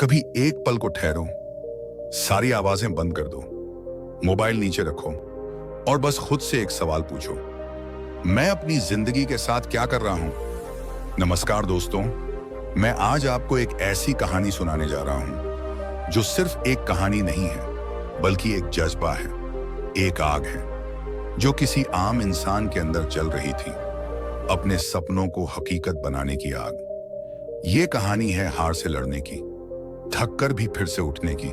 कभी एक पल को ठहरो, सारी आवाजें बंद कर दो, मोबाइल नीचे रखो और बस खुद से एक सवाल पूछो, मैं अपनी जिंदगी के साथ क्या कर रहा हूं? नमस्कार दोस्तों, मैं आज आपको एक ऐसी कहानी सुनाने जा रहा हूं जो सिर्फ एक कहानी नहीं है, बल्कि एक जज्बा है, एक आग है जो किसी आम इंसान के अंदर जल रही थी, अपने सपनों को हकीकत बनाने की आग। ये कहानी है हार से लड़ने की, थक कर भी फिर से उठने की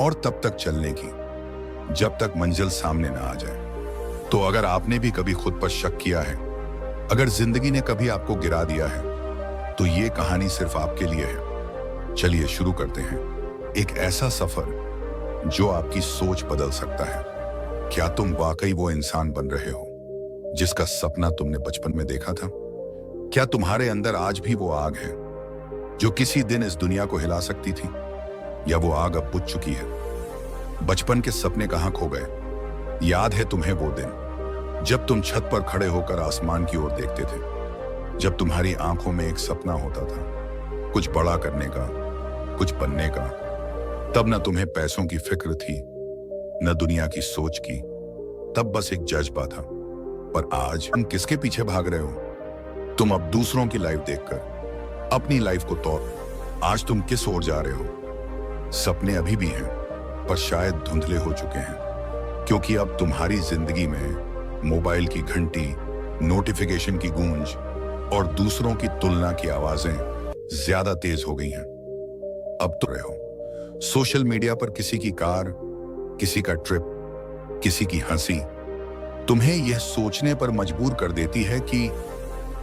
और तब तक चलने की जब तक मंजिल सामने ना आ जाए। तो अगर आपने भी कभी खुद पर शक किया है, अगर जिंदगी ने कभी आपको गिरा दिया है, तो ये कहानी सिर्फ आपके लिए है। चलिए शुरू करते हैं एक ऐसा सफर जो आपकी सोच बदल सकता है। क्या तुम वाकई वो इंसान बन रहे हो जिसका सपना तुमने बचपन में देखा था? क्या तुम्हारे अंदर आज भी वो आग है जो किसी दिन इस दुनिया को हिला सकती थी, या वो आग अब बुझ चुकी है? बचपन के सपने कहां खो गए? याद है तुम्हें वो दिन जब तुम छत पर खड़े होकर आसमान की ओर देखते थे, जब तुम्हारी आंखों में एक सपना होता था, कुछ बड़ा करने का, कुछ बनने का। तब न तुम्हें पैसों की फिक्र थी, न दुनिया की सोच की, तब बस एक जज्बा था। पर आज तुम किसके पीछे भाग रहे हो? तुम अब दूसरों की लाइफ देखकर अपनी लाइफ को तोड़, आज तुम किस ओर जा रहे हो? सपने अभी भी हैं, पर शायद धुंधले हो चुके हैं, क्योंकि अब तुम्हारी जिंदगी में मोबाइल की घंटी, नोटिफिकेशन की गूंज और दूसरों की तुलना की आवाजें ज्यादा तेज हो गई हैं। अब तो रहे हो सोशल मीडिया पर किसी की कार, किसी का ट्रिप, किसी की हंसी तुम्हें यह सोचने पर मजबूर कर देती है कि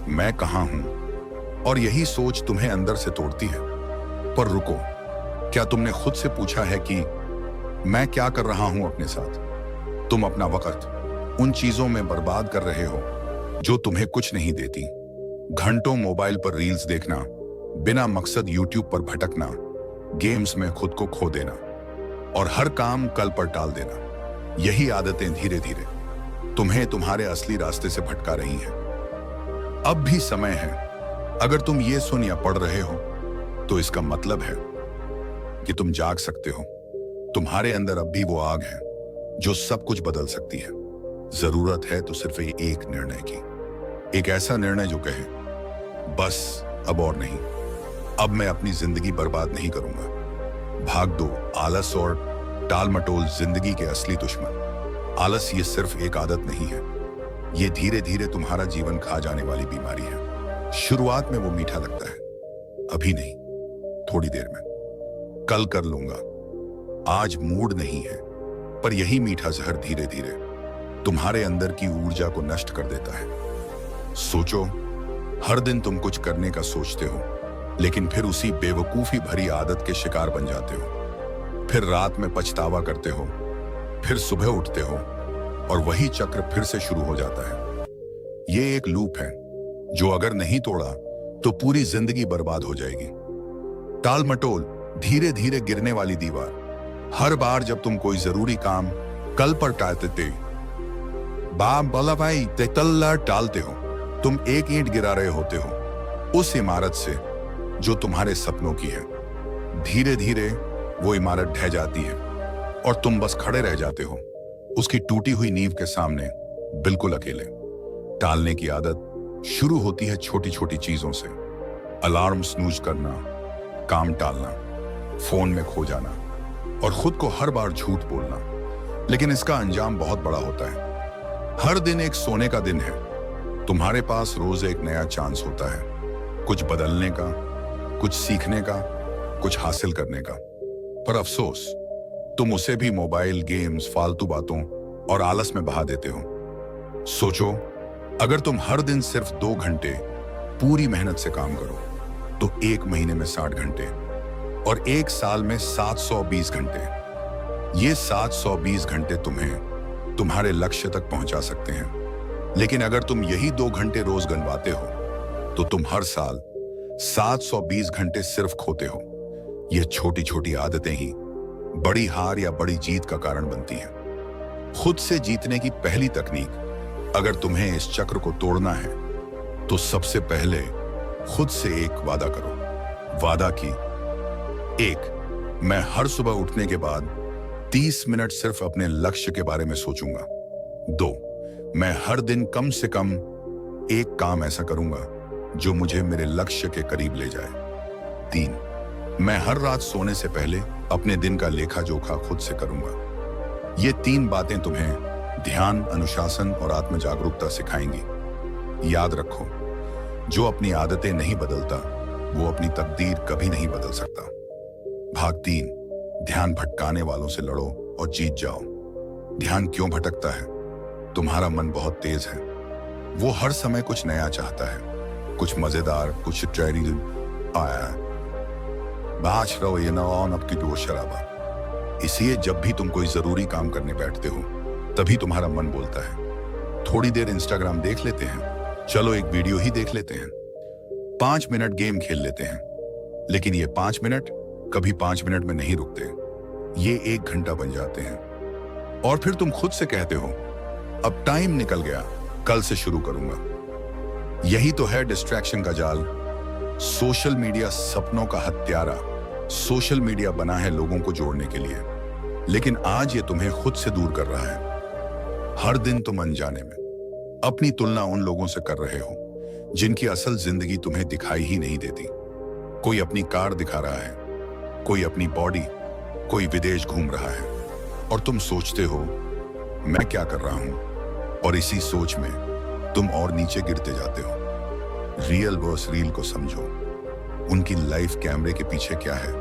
मैं कहां हूं, और यही सोच तुम्हें अंदर से तोड़ती है। पर रुको, क्या तुमने खुद से पूछा है कि मैं क्या कर रहा हूं अपने साथ? तुम अपना वक्त उन चीजों में बर्बाद कर रहे हो जो तुम्हें कुछ नहीं देती। घंटों मोबाइल पर रील्स देखना, बिना मकसद यूट्यूब पर भटकना, गेम्स में खुद को खो देना और हर काम कल पर टाल देना। यही आदतें धीरे धीरे तुम्हें तुम्हारे असली रास्ते से भटका रही हैं। अब भी समय है। अगर तुम ये सुन या पढ़ रहे हो, तो इसका मतलब है कि तुम जाग सकते हो। तुम्हारे अंदर अब भी वो आग है जो सब कुछ बदल सकती है। जरूरत है तो सिर्फ एक निर्णय की, एक ऐसा निर्णय जो कहे, बस अब और नहीं, अब मैं अपनी जिंदगी बर्बाद नहीं करूंगा। भाग दो, आलस और टाल मटोल जिंदगी के असली दुश्मन। आलस ये सिर्फ एक आदत नहीं है, ये धीरे धीरे तुम्हारा जीवन खा जाने वाली बीमारी है। शुरुआत में वो मीठा लगता है, अभी नहीं, थोड़ी देर में, कल कर लूंगा, आज मूड नहीं है। पर यही मीठा जहर धीरे धीरे तुम्हारे अंदर की ऊर्जा को नष्ट कर देता है। सोचो, हर दिन तुम कुछ करने का सोचते हो, लेकिन फिर उसी बेवकूफी भरी आदत के शिकार बन जाते हो। फिर रात में पछतावा करते हो, फिर सुबह उठते हो और वही चक्र फिर से शुरू हो जाता है। ये एक लूप है जो अगर नहीं तोड़ा तो पूरी जिंदगी बर्बाद हो जाएगी। टाल मटोल, धीरे धीरे गिरने वाली दीवार। हर बार जब तुम कोई जरूरी काम कल पर टालते टालते हो, तुम एक ईंट गिरा रहे होते हो उस इमारत से जो तुम्हारे सपनों की है। धीरे धीरे वो इमारत ढह जाती है और तुम बस खड़े रह जाते हो उसकी टूटी हुई नींव के सामने, बिल्कुल अकेले। टालने की आदत शुरू होती है छोटी छोटी चीजों से। अलार्म स्नूज करना, काम टालना, फोन में खो जाना और खुद को हर बार झूठ बोलना। लेकिन इसका अंजाम बहुत बड़ा होता है। हर दिन एक सोने का दिन है। तुम्हारे पास रोज एक नया चांस होता है, कुछ बदलने का, कुछ सीखने का, कुछ हासिल करने का। पर अफसोस, तुम उसे भी मोबाइल, गेम्स, फालतू बातों और आलस में बहा देते हो। सोचो, अगर तुम हर दिन सिर्फ 2 घंटे पूरी मेहनत से काम करो, तो 1 महीने में 60 घंटे और 1 साल में 720 घंटे। ये 720 घंटे तुम्हें तुम्हारे लक्ष्य तक पहुंचा सकते हैं। लेकिन अगर तुम यही 2 घंटे रोज गंवाते हो, तो तुम हर साल 720 घंटे सिर्फ खोते हो। ये छोटी छोटी आदतें ही बड़ी हार या बड़ी जीत का कारण बनती हैं। खुद से जीतने की पहली तकनीक, अगर तुम्हें इस चक्र को तोड़ना है, तो सबसे पहले खुद से एक वादा करो। वादा एक, मैं हर सुबह उठने के बाद 30 मिनट सिर्फ अपने लक्ष्य के बारे में सोचूंगा। 2, मैं हर दिन कम से कम एक काम ऐसा करूंगा जो मुझे मेरे लक्ष्य के करीब ले जाए। 3, मैं हर रात सोने से पहले अपने दिन का लेखा जोखा खुद से करूंगा। ये 3 बातें तुम्हें ध्यान, अनुशासन और आत्म जागरूकता सिखाएंगी। याद रखो, जो अपनी आदतें नहीं बदलता वो अपनी तकदीर कभी नहीं बदल सकता। भाग 3, ध्यान भटकाने वालों से लड़ो और जीत जाओ। ध्यान क्यों भटकता है? तुम्हारा मन बहुत तेज है। वो हर समय कुछ नया चाहता है, कुछ मजेदार, कुछ ट्रेंडी आया है। बाज रहो ये नौन अब की दो शराबा। इसलिए जब भी तुम कोई जरूरी काम करने बैठते हो तभी तुम्हारा मन बोलता है थोड़ी देर इंस्टाग्राम देख लेते हैं, चलो एक वीडियो ही देख लेते हैं, 5 मिनट गेम खेल लेते हैं। लेकिन ये 5 मिनट कभी 5 मिनट में नहीं रुकते, ये 1 घंटा बन जाते हैं। और फिर तुम खुद से कहते हो अब टाइम निकल गया, कल से शुरू करूंगा। यही तो है डिस्ट्रैक्शन का जाल। सोशल मीडिया सपनों का हत्यारा। सोशल मीडिया बना है लोगों को जोड़ने के लिए, लेकिन आज ये तुम्हें खुद से दूर कर रहा है। हर दिन तुम अनजाने में अपनी तुलना उन लोगों से कर रहे हो जिनकी असल जिंदगी तुम्हें दिखाई ही नहीं देती। कोई अपनी कार दिखा रहा है, कोई अपनी बॉडी, कोई विदेश घूम रहा है, और तुम सोचते हो मैं क्या कर रहा हूं? और इसी सोच में तुम और नीचे गिरते जाते हो। रियल वर्स रील को समझो। उनकी लाइफ कैमरे के पीछे क्या है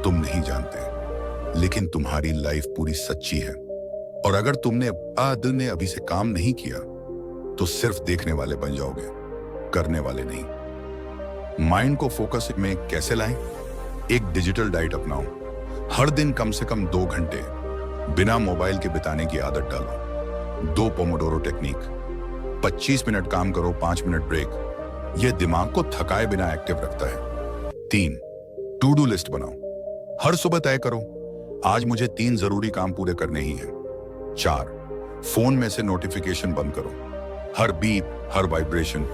तुम नहीं जानते, लेकिन तुम्हारी लाइफ पूरी सच्ची है। और अगर तुमने दिल ने अभी से काम नहीं किया तो सिर्फ देखने वाले बन जाओगे, करने वाले नहीं। माइंड को फोकस में कैसे लाएं? एक डिजिटल डाइट अपनाओ। हर दिन कम से कम 2 घंटे बिना मोबाइल के बिताने की आदत डालो। 2 पोमोडोरो टेक्निक, 25 मिनट काम करो, 5 मिनट ब्रेक। यह दिमाग को थकाए बिना एक्टिव रखता है। 3, टू डू लिस्ट बनाओ। हर सुबह तय करो आज मुझे 3 जरूरी काम पूरे करने ही हैं। 4, फोन में से नोटिफिकेशन बंद करो। हर बीप, हर वाइब्रेशन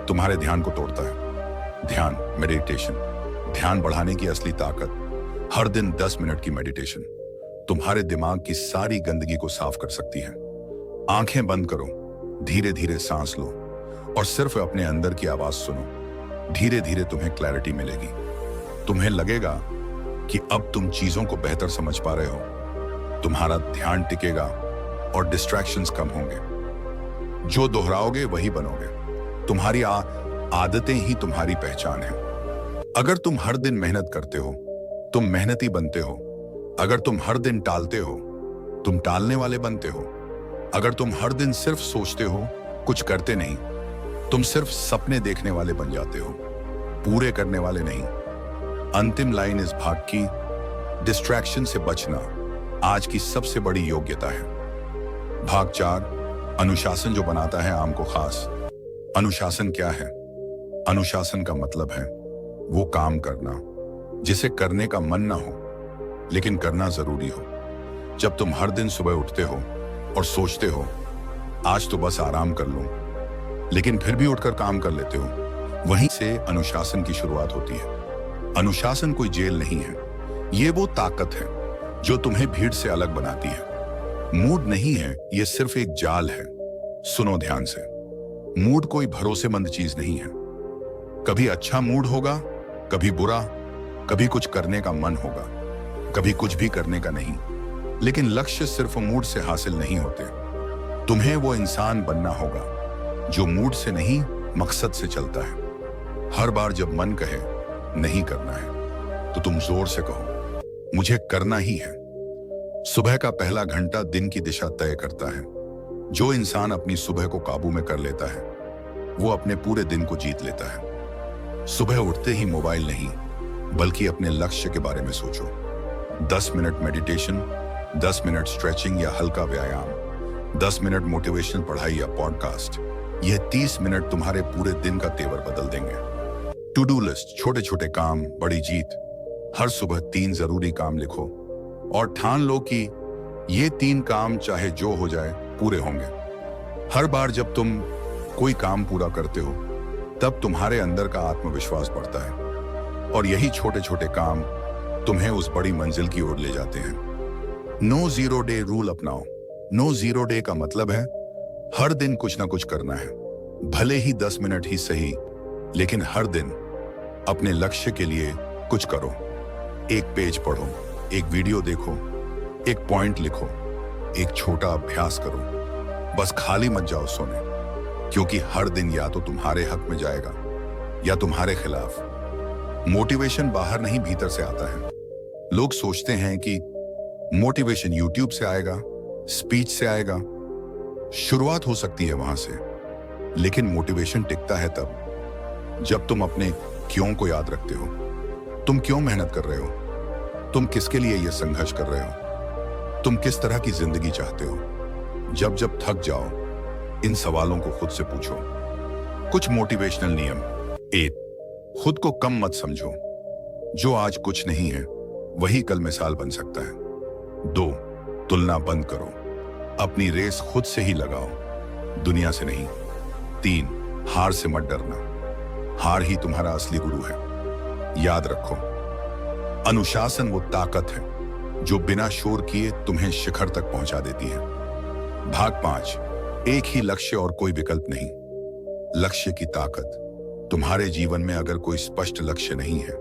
तुम्हारे ध्यान को तोड़ता है। ध्यान, मेडिटेशन, ध्यान बढ़ाने की असली ताकत। हर दिन 10 मिनट की मेडिटेशन तुम्हारे दिमाग की सारी गंदगी को साफ कर सकती है। आंखें बंद करो, धीरे धीरे सांस लो और सिर्फ अपने अंदर की आवाज सुनो। धीरे धीरे तुम्हें क्लैरिटी मिलेगी। तुम्हें लगेगा कि अब तुम चीजों को बेहतर समझ पा रहे हो। तुम्हारा ध्यान टिकेगा और डिस्ट्रैक्शंस कम होंगे। जो दोहराओगे वही बनोगे। तुम्हारी आदतें ही तुम्हारी पहचान है। अगर तुम हर दिन मेहनत करते हो तुम मेहनती बनते हो। अगर तुम हर दिन टालते हो तुम टालने वाले बनते हो। अगर तुम हर दिन सिर्फ सोचते हो, कुछ करते नहीं, तुम सिर्फ सपने देखने वाले बन जाते हो, पूरे करने वाले नहीं। अंतिम लाइन इस भाग की, डिस्ट्रैक्शन से बचना आज की सबसे बड़ी योग्यता है। भाग 4, अनुशासन जो बनाता है आम को खास। अनुशासन क्या है? अनुशासन का मतलब है वो काम करना जिसे करने का मन ना हो लेकिन करना जरूरी हो। जब तुम हर दिन सुबह उठते हो और सोचते हो आज तो बस आराम कर लूं, लेकिन फिर भी उठकर काम कर लेते हो, वहीं से अनुशासन की शुरुआत होती है। अनुशासन कोई जेल नहीं है, ये वो ताकत है जो तुम्हें भीड़ से अलग बनाती है। मूड नहीं है, ये सिर्फ एक जाल है। सुनो ध्यान से, मूड कोई भरोसेमंद चीज नहीं है। कभी अच्छा मूड होगा, कभी बुरा, कभी कुछ करने का मन होगा, कभी कुछ भी करने का नहीं। लेकिन लक्ष्य सिर्फ मूड से हासिल नहीं होते। तुम्हें वो इंसान बनना होगा जो मूड से नहीं मकसद से चलता है। हर बार जब मन कहे नहीं करना है तो तुम जोर से कहो मुझे करना ही है। सुबह का पहला घंटा दिन की दिशा तय करता है। जो इंसान अपनी सुबह को काबू में कर लेता है वो अपने पूरे दिन को जीत लेता है। सुबह उठते ही मोबाइल नहीं बल्कि अपने लक्ष्य के बारे में सोचो। 10 मिनट मेडिटेशन, 10 मिनट स्ट्रेचिंग या हल्का व्यायाम, 10 मिनट मोटिवेशनल पढ़ाई या पॉडकास्ट, यह 30 मिनट तुम्हारे पूरे दिन का तेवर बदल देंगे। टू डू लिस्ट, छोटे छोटे काम बड़ी जीत। हर सुबह 3 जरूरी काम लिखो और ठान लो कि ये 3 काम चाहे जो हो जाए पूरे होंगे। हर बार जब तुम कोई काम पूरा करते हो तब तुम्हारे अंदर का आत्मविश्वास बढ़ता है और यही छोटे छोटे काम तुम्हें उस बड़ी मंजिल की ओर ले जाते हैं। नो जीरो डे रूल अपनाओ। नो जीरो डे का मतलब है हर दिन कुछ ना कुछ करना है, भले ही 10 मिनट ही सही, लेकिन हर दिन अपने लक्ष्य के लिए कुछ करो। एक पेज पढ़ो, एक वीडियो देखो, एक पॉइंट लिखो, एक छोटा अभ्यास करो। बस खाली मत जाओ सोने, क्योंकि हर दिन या तो तुम्हारे हक में जाएगा या तुम्हारे खिलाफ। मोटिवेशन बाहर नहीं भीतर से आता है। लोग सोचते हैं कि मोटिवेशन यूट्यूब से आएगा, स्पीच से आएगा। शुरुआत हो सकती है वहां से, लेकिन मोटिवेशन टिकता है तब जब तुम अपने क्यों को याद रखते हो। तुम क्यों मेहनत कर रहे हो, तुम किसके लिए यह संघर्ष कर रहे हो, तुम किस तरह की जिंदगी चाहते हो। जब जब थक जाओ, इन सवालों को खुद से पूछो। कुछ मोटिवेशनल नियम। 1, खुद को कम मत समझो। जो आज कुछ नहीं है वही कल मिसाल बन सकता है। 2, तुलना बंद करो। अपनी रेस खुद से ही लगाओ, दुनिया से नहीं। 3, हार से मत डरना। हार ही तुम्हारा असली गुरु है। याद रखो, अनुशासन वो ताकत है जो बिना शोर किए तुम्हें शिखर तक पहुंचा देती है। भाग 5, एक ही लक्ष्य और कोई विकल्प नहीं। लक्ष्य की ताकत। तुम्हारे जीवन में अगर कोई स्पष्ट लक्ष्य नहीं है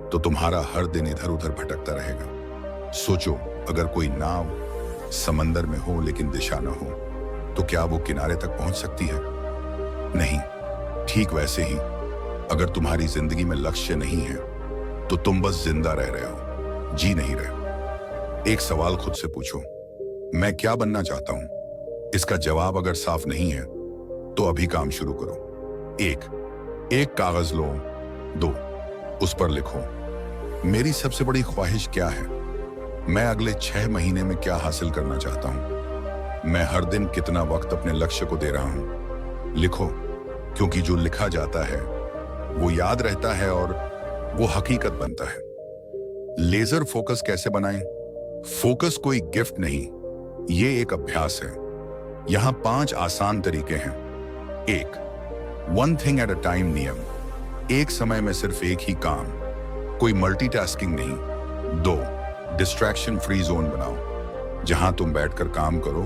तो तुम्हारा हर दिन इधर उधर भटकता रहेगा। सोचो, अगर कोई नाव समंदर में हो लेकिन दिशा न हो तो क्या वो किनारे तक पहुंच सकती है? नहीं। ठीक वैसे ही अगर तुम्हारी जिंदगी में लक्ष्य नहीं है तो तुम बस जिंदा रह रहे हो, जी नहीं रहे। एक सवाल खुद से पूछो, मैं क्या बनना चाहता हूं? इसका जवाब अगर साफ नहीं है तो अभी काम शुरू करो। एक कागज लो। 2, उस पर लिखो, मेरी सबसे बड़ी ख्वाहिश क्या है? मैं अगले 6 महीने में क्या हासिल करना चाहता हूं? मैं हर दिन कितना वक्त अपने लक्ष्य को दे रहा हूं? लिखो, क्योंकि जो लिखा जाता है वो याद रहता है और वो हकीकत बनता है। लेजर फोकस कैसे बनाएं? फोकस कोई गिफ्ट नहीं, ये एक अभ्यास है। यहां 5 आसान तरीके हैं। 1, 1 थिंग एट अ टाइम नियम। एक समय में सिर्फ एक ही काम, कोई मल्टीटास्किंग नहीं। 2, डिस्ट्रैक्शन फ्री जोन बनाओ। जहां तुम बैठकर काम करो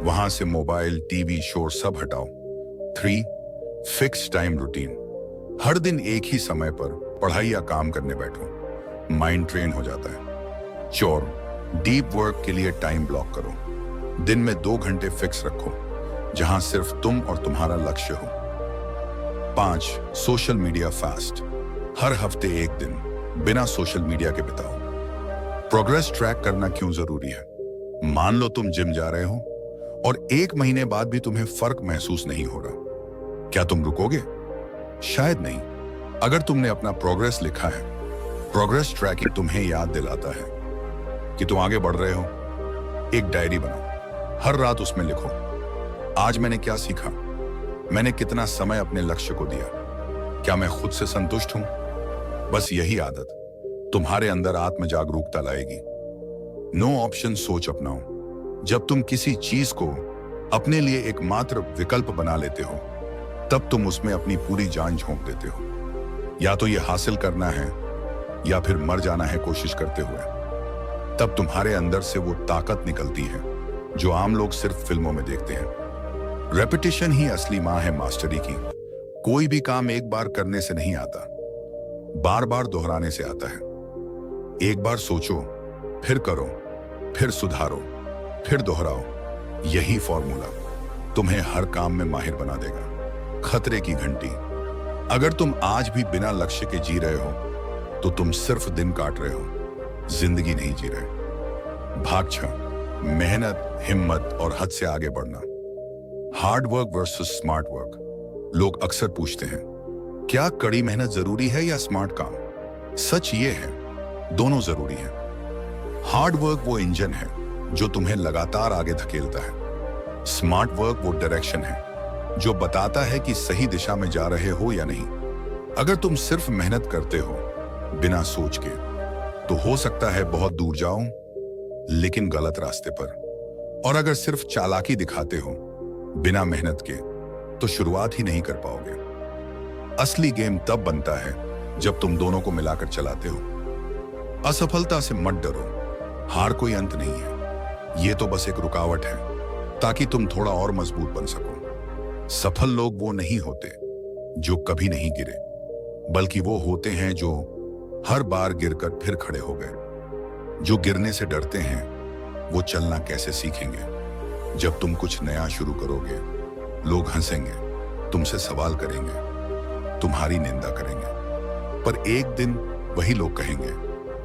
वहां से मोबाइल, टीवी, शोर सब हटाओ। 3, फिक्स टाइम रूटीन। हर दिन एक ही समय पर पढ़ाई या काम करने बैठो, माइंड ट्रेन हो जाता है। 4, डीप वर्क के लिए टाइम ब्लॉक करो। दिन में 2 घंटे फिक्स रखो जहां सिर्फ तुम और तुम्हारा लक्ष्य हो। 5, सोशल मीडिया फास्ट। हर हफ्ते एक दिन बिना सोशल मीडिया के बिताओ। प्रोग्रेस ट्रैक करना क्यों जरूरी है? मान लो तुम जिम जा रहे हो और 1 महीने बाद भी तुम्हें फर्क महसूस नहीं हो रहा, क्या तुम रुकोगे? शायद नहीं। अगर तुमने अपना प्रोग्रेस लिखा है, प्रोग्रेस ट्रैकिंग तुम्हें याद दिलाता है कि तुम आगे बढ़ रहे हो। एक डायरी बनाओ, हर रात उसमें लिखो, आज मैंने क्या सीखा, मैंने कितना समय अपने लक्ष्य को दिया, क्या मैं खुद से संतुष्ट हूं? बस यही आदत तुम्हारे अंदर आत्म जागरूकता लाएगी। नो ऑप्शन सोच अपनाओ। जब तुम किसी चीज को अपने लिए एकमात्र विकल्प बना लेते हो तब तुम उसमें अपनी पूरी जान झोंक देते हो। या तो यह हासिल करना है या फिर मर जाना है कोशिश करते हुए। तब तुम्हारे अंदर से वो ताकत निकलती है जो आम लोग सिर्फ फिल्मों में देखते हैं। रेपिटेशन ही असली मां है मास्टरी की। कोई भी काम एक बार करने से नहीं आता, बार बार दोहराने से आता है। एक बार सोचो, फिर करो, फिर सुधारो, फिर दोहराओ। यही फॉर्मूला तुम्हें हर काम में माहिर बना देगा। खतरे की घंटी। अगर तुम आज भी बिना लक्ष्य के जी रहे हो तो तुम सिर्फ दिन काट रहे हो, जिंदगी नहीं जी रहे। भाग 6, मेहनत, हिम्मत और हद से आगे बढ़ना। Hard work versus smart work. लोग अक्सर पूछते हैं, क्या कड़ी मेहनत जरूरी है या स्मार्ट काम? सच ये है, दोनों जरूरी है। हार्ड वर्क वो इंजन है जो तुम्हें लगातार आगे धकेलता है। स्मार्ट वर्क वो डायरेक्शन है जो बताता है कि सही दिशा में जा रहे हो या नहीं। अगर तुम सिर्फ मेहनत करते हो बिना सोच के तो हो सकता है बहुत दूर जाओ, लेकिन गलत रास्ते पर। और अगर सिर्फ चालाकी दिखाते हो बिना मेहनत के तो शुरुआत ही नहीं कर पाओगे। असली गेम तब बनता है जब तुम दोनों को मिलाकर चलाते हो। असफलता से मत डरो, हार कोई अंत नहीं है, ये तो बस एक रुकावट है ताकि तुम थोड़ा और मजबूत बन सको। सफल लोग वो नहीं होते जो कभी नहीं गिरे, बल्कि वो होते हैं जो हर बार गिरकर फिर खड़े हो गए। जो गिरने से डरते हैं वो चलना कैसे सीखेंगे? जब तुम कुछ नया शुरू करोगे, लोग हंसेंगे, तुमसे सवाल करेंगे, तुम्हारी निंदा करेंगे, पर एक दिन वही लोग कहेंगे,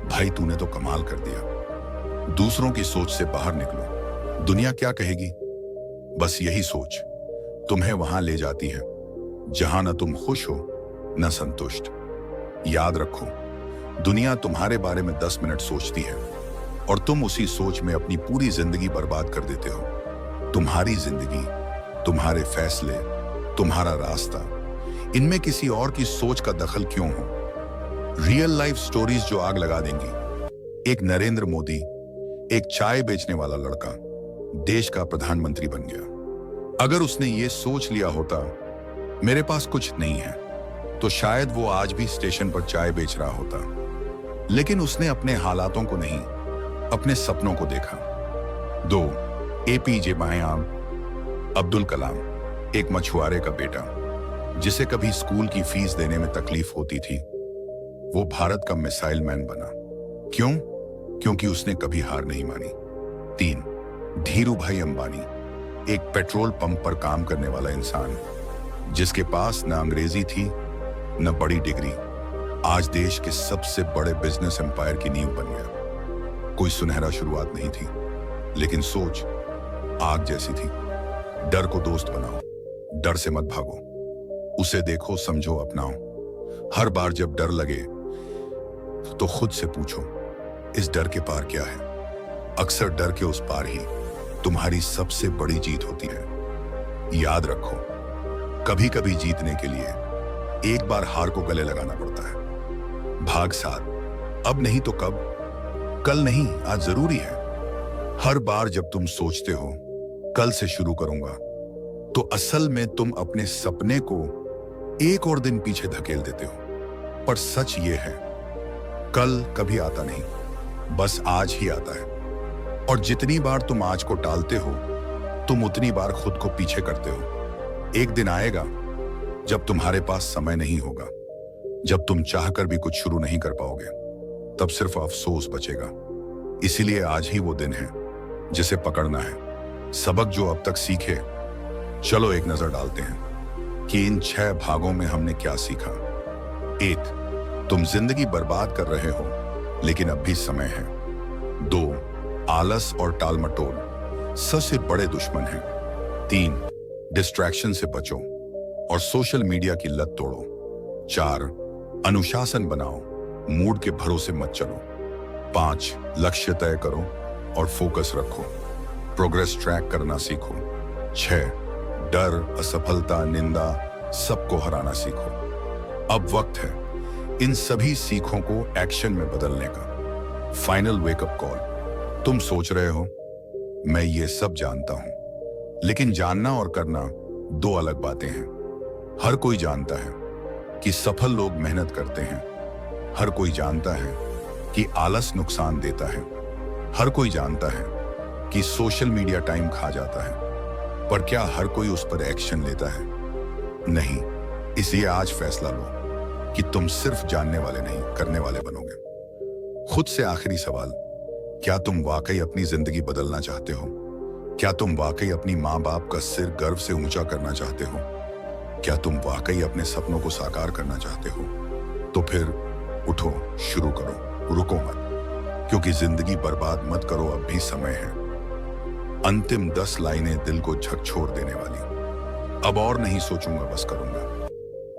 भाई तूने तो कमाल कर दिया। दूसरों की सोच से बाहर निकलो, दुनिया क्या कहेगी? बस यही सोच तुम्हें वहां ले जाती है जहां न तुम खुश हो न संतुष्ट। याद रखो, दुनिया तुम्हारे बारे में 10 मिनट सोचती है और तुम उसी सोच में अपनी पूरी जिंदगी बर्बाद कर देते हो। तुम्हारी जिंदगी, तुम्हारे फैसले, तुम्हारा रास्ता, इनमें किसी और की सोच का दखल क्यों हो? रियल लाइफ स्टोरीज जो आग लगा देंगी। एक नरेंद्र मोदी, एक चाय बेचने वाला लड़का, देश का प्रधानमंत्री बन गया। अगर उसने ये सोच लिया होता मेरे पास कुछ नहीं है, तो शायद वो आज भी स्टेशन पर चाय बेच रहा होता। लेकिन उसने अपने हालातों को नहीं, अपने सपनों को देखा। 2. APJ अब्दुल कलाम, एक मछुआरे का बेटा जिसे कभी स्कूल की फीस देने में तकलीफ होती थी, वो भारत का मिसाइल मैन बना। क्यों? क्योंकि उसने कभी हार नहीं मानी। 3. धीरूभाई अंबानी, एक पेट्रोल पंप पर काम करने वाला इंसान जिसके पास न अंग्रेजी थी न बड़ी डिग्री, आज देश के सबसे बड़े बिजनेस एम्पायर की नींव बन गया। कोई सुनहरा शुरुआत नहीं थी, लेकिन सोच आग जैसी थी। डर को दोस्त बनाओ, डर से मत भागो, उसे देखो, समझो, अपनाओ। हर बार जब डर लगे तो खुद से पूछो, इस डर के पार क्या है? अक्सर डर के उस पार ही तुम्हारी सबसे बड़ी जीत होती है। याद रखो, कभी कभी जीतने के लिए एक बार हार को गले लगाना पड़ता है। भाग साथ, अब नहीं तो कब? कल नहीं, आज जरूरी है। हर बार जब तुम सोचते हो कल से शुरू करूंगा, तो असल में तुम अपने सपने को एक और दिन पीछे धकेल देते हो। पर सच ये है, कल कभी आता नहीं, बस आज ही आता है। और जितनी बार तुम आज को टालते हो, तुम उतनी बार खुद को पीछे करते हो। एक दिन आएगा जब तुम्हारे पास समय नहीं होगा, जब तुम चाहकर भी कुछ शुरू नहीं कर पाओगे, तब सिर्फ अफसोस बचेगा। इसीलिए आज ही वो दिन है जिसे पकड़ना है। सबक जो अब तक सीखे, चलो एक नजर डालते हैं कि इन 6 भागों में हमने क्या सीखा। 1. तुम जिंदगी बर्बाद कर रहे हो, लेकिन अब भी समय है। 2. आलस और टालमटोल सबसे बड़े दुश्मन हैं। 3. डिस्ट्रैक्शन से बचो और सोशल मीडिया की लत तोड़ो। 4. अनुशासन बनाओ, मूड के भरोसे मत चलो। 5. लक्ष्य तय करो और फोकस रखो, प्रोग्रेस ट्रैक करना सीखो। 6. डर, असफलता, निंदा सबको हराना सीखो। अब वक्त है इन सभी सीखों को एक्शन में बदलने का। Final wake up call. तुम सोच रहे हो मैं ये सब जानता हूं, लेकिन जानना और करना 2 अलग बातें हैं। हर कोई जानता है कि सफल लोग मेहनत करते हैं, हर कोई जानता है कि आलस नुकसान देता है, हर कोई जानता है कि सोशल मीडिया टाइम खा जाता है, पर क्या हर कोई उस पर एक्शन लेता है? नहीं। इसलिए आज फैसला लो कि तुम सिर्फ जानने वाले नहीं, करने वाले बनोगे। खुद से आखिरी सवाल, क्या तुम वाकई अपनी जिंदगी बदलना चाहते हो? क्या तुम वाकई अपनी माँ बाप का सिर गर्व से ऊंचा करना चाहते हो? क्या तुम वाकई अपने सपनों को साकार करना चाहते हो? तो फिर उठो, शुरू करो, रुको मत, क्योंकि जिंदगी बर्बाद मत करो, अब भी समय है। अंतिम 10 लाइनें दिल को झकझोर देने वाली। अब और नहीं सोचूंगा, बस करूंगा।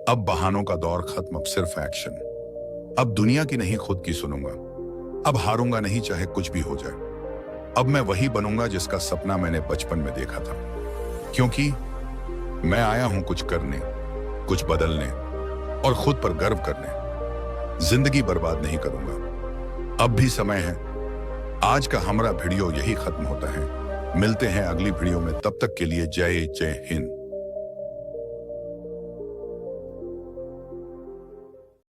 अब बहानों का दौर खत्म, अब सिर्फ एक्शन। अब दुनिया की नहीं, खुद की सुनूंगा। अब हारूंगा नहीं, चाहे कुछ भी हो जाए। अब मैं वही बनूंगा जिसका सपना मैंने बचपन में देखा था, क्योंकि मैं आया हूं कुछ करने, कुछ बदलने और खुद पर गर्व करने। जिंदगी बर्बाद नहीं करूंगा, अब भी समय है। आज का हमारा वीडियो यही खत्म होता है। मिलते हैं अगली वीडियो में, तब तक के लिए जय जय हिंद।